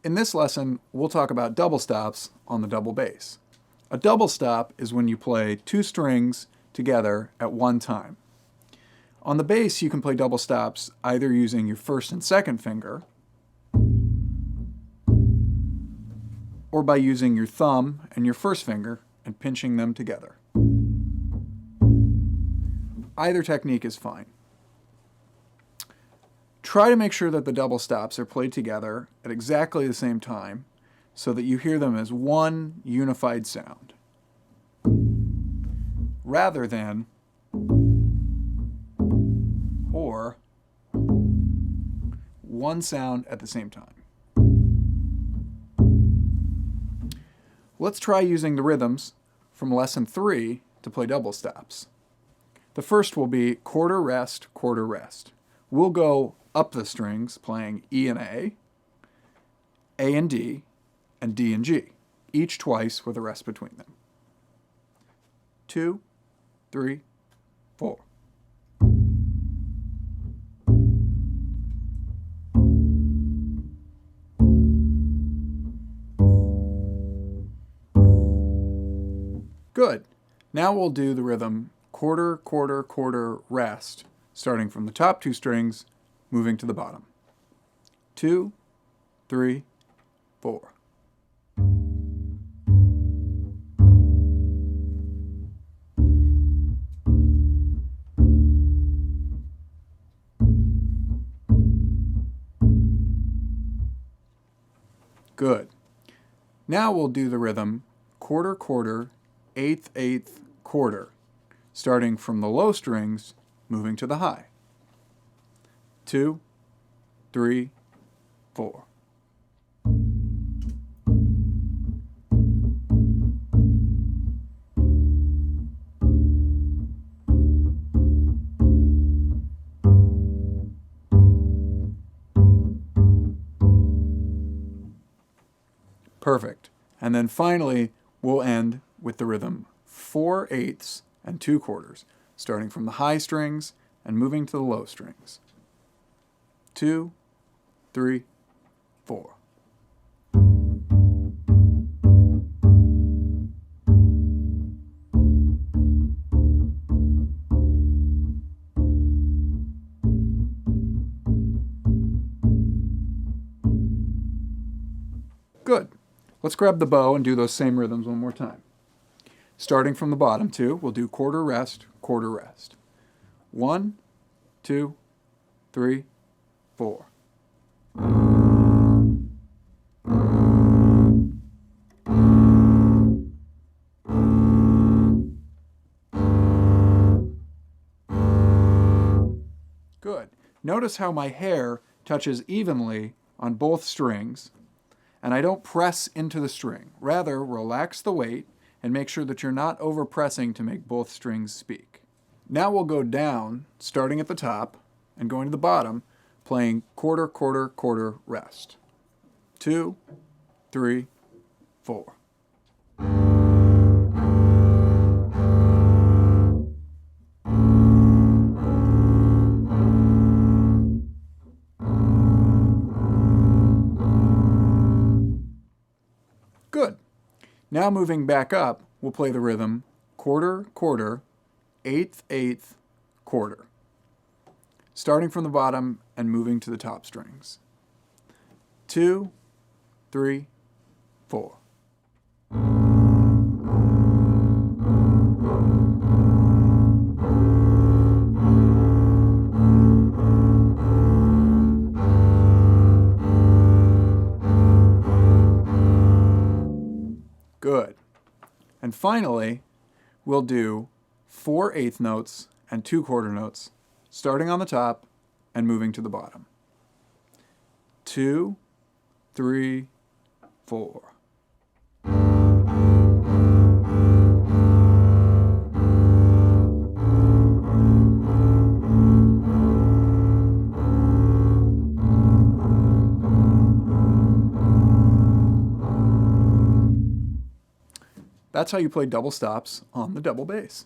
In this lesson, we'll talk about double stops on the double bass. A double stop is when you play two strings together at one time. On the bass, you can play double stops either using your first and second finger, or by using your thumb and your first finger and pinching them together. Either technique is fine. Try to make sure that the double stops are played together at exactly the same time so that you hear them as one unified sound, rather than or one sound at the same time. Let's try using the rhythms from lesson 3 to play double stops. The first will be quarter rest, quarter rest. We'll go up the strings playing E and A and D, and D and G, each twice with a rest between them. 2, 3, 4. Good. Now we'll do the rhythm quarter, quarter, quarter, rest, starting from the top two strings, moving to the bottom. 2, 3, 4. Good. Now we'll do the rhythm quarter, quarter, eighth, eighth, quarter, starting from the low strings, moving to the high. 2, 3, 4. Perfect. And then finally, we'll end with the rhythm 4/8 and 2 quarters, starting from the high strings and moving to the low strings. 2, 3, 4. Good. Let's grab the bow and do those same rhythms one more time. Starting from the bottom, 2, we'll do quarter rest, quarter rest. 1, 2, 3, 4. Good. Notice how my hair touches evenly on both strings, and I don't press into the string. Rather, relax the weight and make sure that you're not over-pressing to make both strings speak. Now we'll go down, starting at the top and going to the bottom, playing quarter, quarter, quarter, rest. 2, 3, 4. Good. Now moving back up, we'll play the rhythm quarter, quarter, eighth, eighth, quarter, starting from the bottom and moving to the top strings. 2, 3, 4. Good. And finally, we'll do 4/8 notes and 2 quarter notes, starting on the top and moving to the bottom. 2, 3, 4. That's how you play double stops on the double bass.